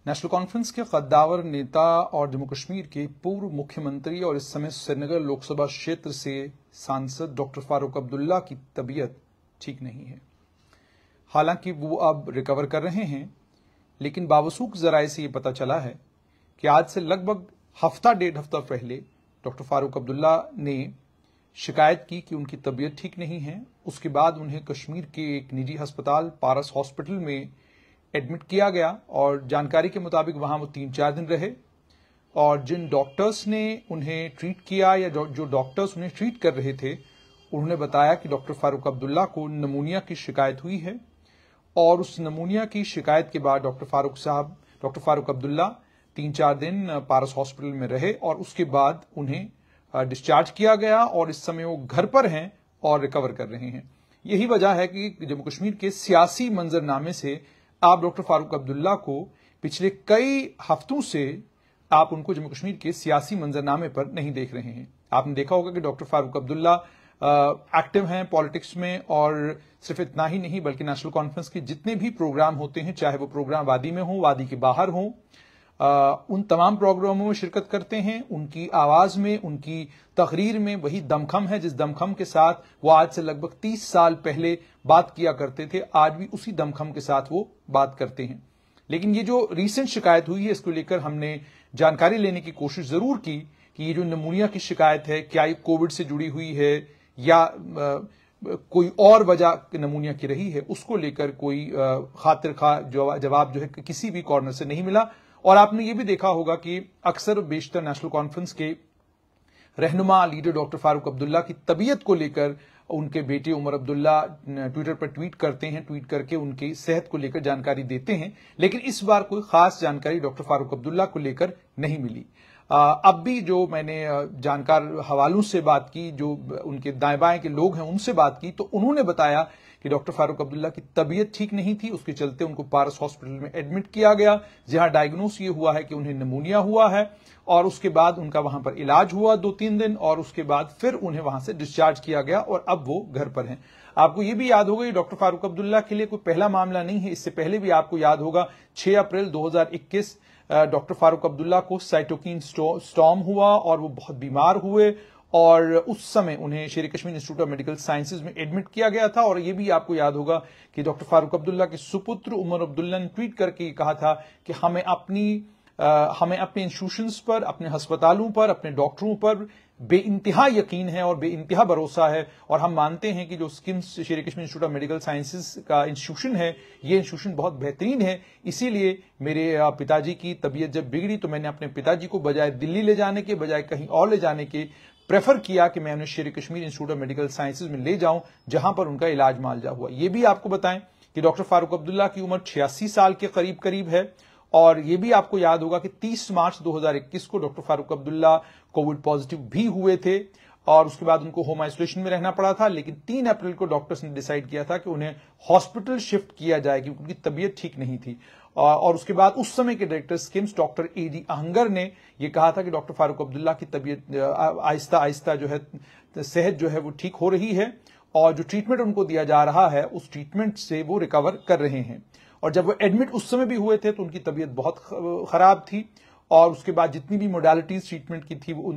National conference के कद्दावर नेता और जम्मू कश्मीर के पूर्व मुख्यमंत्री और इस समय श्रीनगर लोकसभा क्षेत्र से सांसद डॉक्टर फारूक अब्दुल्ला की तबीयत ठीक नहीं है। हालांकि वो अब रिकवर कर रहे हैं, लेकिन बावसूख जराये से ये पता चला है कि आज से लगभग हफ्ता डेढ़ हफ्ता पहले डॉक्टर फारूक अब्दुल्ला ने शिकायत की कि उनकी तबीयत ठीक नहीं है। उसके बाद उन्हें कश्मीर के एक निजी अस्पताल पारस हॉस्पिटल में एडमिट किया गया और जानकारी के मुताबिक वहां वो 3-4 दिन रहे और जिन डॉक्टर्स ने उन्हें ट्रीट किया या जो डॉक्टर्स उन्हें ट्रीट कर रहे थे, उन्होंने बताया कि डॉक्टर फारूक अब्दुल्ला को निमोनिया की शिकायत हुई है और उस निमोनिया की शिकायत के बाद डॉक्टर फारूक अब्दुल्ला 3-4 दिन पारस हॉस्पिटल में रहे और उसके बाद उन्हें डिस्चार्ज किया गया और इस समय वो घर पर हैं और रिकवर कर रहे हैं। यही वजह है कि जम्मू कश्मीर के सियासी मंजरनामे से आप डॉक्टर फारूक अब्दुल्ला को पिछले कई हफ्तों से आप उनको जम्मू कश्मीर के सियासी मंजरनामे पर नहीं देख रहे हैं। आपने देखा होगा कि डॉक्टर फारूक अब्दुल्ला एक्टिव हैं पॉलिटिक्स में और सिर्फ इतना ही नहीं बल्कि नेशनल कॉन्फ्रेंस के जितने भी प्रोग्राम होते हैं, चाहे वो प्रोग्राम वादी में हो, वादी के बाहर हो, उन तमाम प्रोग्रामों में शिरकत करते हैं। उनकी आवाज में, उनकी तकरीर में वही दमखम है जिस दमखम के साथ वो आज से लगभग 30 साल पहले बात किया करते थे, आज भी उसी दमखम के साथ वो बात करते हैं। लेकिन ये जो रीसेंट शिकायत हुई है, इसको लेकर हमने जानकारी लेने की कोशिश जरूर की कि ये जो निमोनिया की शिकायत है, क्या ये कोविड से जुड़ी हुई है या कोई और वजह निमोनिया की रही है, उसको लेकर कोई खातिर खा जवाब जो है किसी भी कॉर्नर से नहीं मिला। और आपने ये भी देखा होगा कि अक्सर बेशतर नेशनल कॉन्फ्रेंस के रहनुमा लीडर डॉक्टर फारूक अब्दुल्ला की तबीयत को लेकर उनके बेटे उमर अब्दुल्ला ट्विटर पर ट्वीट करते हैं, ट्वीट करके उनकी सेहत को लेकर जानकारी देते हैं, लेकिन इस बार कोई खास जानकारी डॉक्टर फारूक अब्दुल्ला को लेकर नहीं मिली। अब भी जो मैंने जानकार हवालों से बात की, जो उनके दाएं बाएं के लोग हैं उनसे बात की, तो उन्होंने बताया कि डॉक्टर फारूक अब्दुल्ला की तबीयत ठीक नहीं थी। उसके चलते उनको पारस हॉस्पिटल में एडमिट किया गया, जहां डायग्नोस ये हुआ है कि उन्हें निमोनिया हुआ है और उसके बाद उनका वहां पर इलाज हुआ 2-3 दिन और उसके बाद फिर उन्हें वहां से डिस्चार्ज किया गया और अब वो घर पर हैं। आपको ये भी याद होगा कि डॉक्टर फारूक अब्दुल्ला के लिए कोई पहला मामला नहीं है। इससे पहले भी आपको याद होगा 6 अप्रैल 2021 डॉक्टर फारूक अब्दुल्ला को साइटोकिन स्टॉर्म हुआ और वो बहुत बीमार हुए और उस समय उन्हें शेर Kashmir institute of medical sciences में एडमिट किया गया था। और ये भी आपको याद होगा कि डॉक्टर फारूक अब्दुल्ला के सुपुत्र उमर अब्दुल्ला ने ट्वीट करके कहा था कि हमें अपने इंस्टीट्यूशंस पर, अपने अस्पतालों पर, अपने डॉक्टरों पर बेइंतहा यकीन है और बेइंतहा भरोसा है और हम मानते हैं कि जो स्किम्स शेर Kashmir institute of medical sciences का इंस्टीट्यूशन है, ये इंस्टीट्यूशन बहुत बेहतरीन है। इसीलिए मेरे पिताजी की तबीयत जब बिगड़ी तो मैंने अपने पिताजी को बजाय दिल्ली ले जाने के, बजाय कहीं और ले जाने के प्रेफर किया कि मैं उन्हें शेर Kashmir institute of medical sciences में ले जाऊं, जहां पर उनका इलाज मालजा हुआ। ये भी आपको बताएं कि डॉक्टर फारूक अब्दुल्ला की उम्र 86 साल के करीब है और ये भी आपको याद होगा कि 30 मार्च 2021 को doctor Farooq Abdullah Covid positive भी हुए थे और उसके बाद उनको होम आइसोलेशन में रहना पड़ा था। लेकिन 3 अप्रैल को डॉक्टर्स ने डिसाइड किया था कि उन्हें हॉस्पिटल शिफ्ट किया जाए क्योंकि उनकी तबीयत ठीक नहीं थी। और उसके बाद उस समय के director SKIMS doctor A D Ahangar ने यह कहा था कि डॉक्टर फारूक अब्दुल्ला की तबीयत आहिस्ता आहिस्ता जो है, सेहत जो है वो ठीक हो रही है और जो ट्रीटमेंट उनको दिया जा रहा है उस ट्रीटमेंट से वो रिकवर कर रहे हैं। और जब वो एडमिट उस समय भी हुए थे तो उनकी तबीयत बहुत खराब थी और उसके बाद जितनी भी मोडालिटीज ट्रीटमेंट की थी वो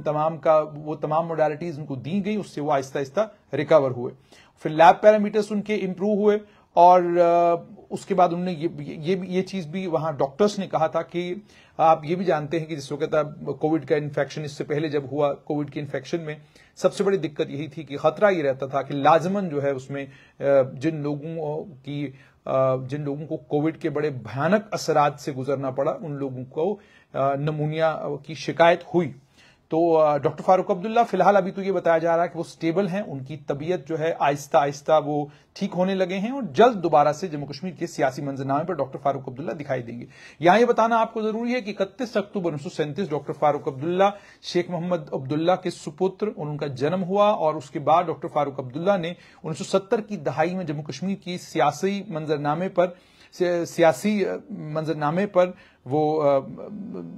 तमाम मोडालिटीज उनको दी गई, उससे वो आहिस्ता आहिस्ता रिकवर हुए। फिर लैब पैरामीटर्स उनके इंप्रूव हुए और उसके बाद उन्होंने ये चीज भी वहां डॉक्टर्स ने कहा था कि आप ये भी जानते हैं कि जिस वक्त कोविड का इन्फेक्शन, इससे पहले जब हुआ कोविड के इन्फेक्शन में सबसे बड़ी दिक्कत यही थी कि खतरा ये रहता था कि लाजमन जो है उसमें जिन लोगों को कोविड के बड़े भयानक असरात से गुजरना पड़ा, उन लोगों को निमोनिया की शिकायत हुई। तो डॉक्टर फारूक अब्दुल्ला फिलहाल अभी तो ये बताया जा रहा है कि वो स्टेबल हैं, उनकी तबीयत जो है आहिस्ता आहिस्ता वो ठीक होने लगे हैं और जल्द दोबारा से जम्मू कश्मीर के सियासी मंजरनामे पर डॉक्टर फारूक अब्दुल्ला दिखाई देंगे। यहां ये बताना आपको जरूरी है कि 31 अक्टूबर 1937 डॉक्टर फारूक अब्दुल्ला शेख मोहम्मद अब्दुल्ला के सुपुत्र उनका जन्म हुआ और उसके बाद डॉक्टर फारूक अब्दुल्ला ने 1970 की दहाई में जम्मू कश्मीर की सियासी मंजरनामे पर वो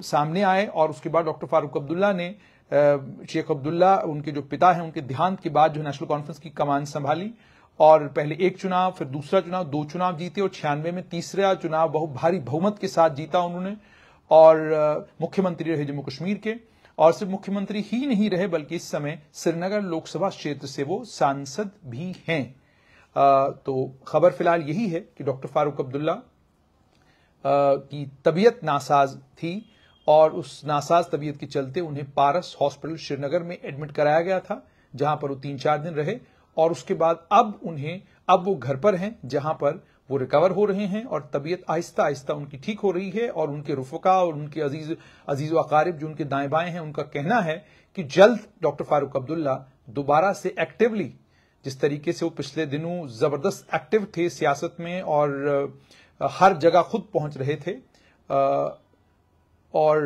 सामने आए और उसके बाद डॉक्टर फारूक अब्दुल्ला ने शेख अब्दुल्ला, उनके जो पिता हैं, उनके देहांत के बाद जो नेशनल कॉन्फ्रेंस की कमान संभाली और पहले एक चुनाव, फिर दूसरा चुनाव, 2 चुनाव जीते और 96 में तीसरा चुनाव बहुत भारी बहुमत के साथ जीता उन्होंने और मुख्यमंत्री रहे जम्मू कश्मीर के, और सिर्फ मुख्यमंत्री ही नहीं रहे बल्कि इस समय श्रीनगर लोकसभा क्षेत्र से वो सांसद भी हैं। तो खबर फिलहाल यही है कि डॉक्टर फारूक अब्दुल्ला की तबीयत नासाज थी और उस नासाज तबीयत के चलते उन्हें पारस हॉस्पिटल श्रीनगर में एडमिट कराया गया था, जहां पर वो 3-4 दिन रहे और उसके बाद अब वो घर पर हैं, जहां पर वो रिकवर हो रहे हैं और तबीयत आहिस्ता आहिस्ता उनकी ठीक हो रही है। और उनके रुफका और उनके अजीज व अकारिब जो उनके दाएं बाएं हैं, उनका कहना है कि जल्द डॉक्टर फारूक अब्दुल्ला दोबारा से एक्टिवली, जिस तरीके से वो पिछले दिनों जबरदस्त एक्टिव थे सियासत में और हर जगह खुद पहुंच रहे थे, और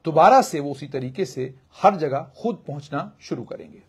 दोबारा से वो उसी तरीके से हर जगह खुद पहुंचना शुरू करेंगे।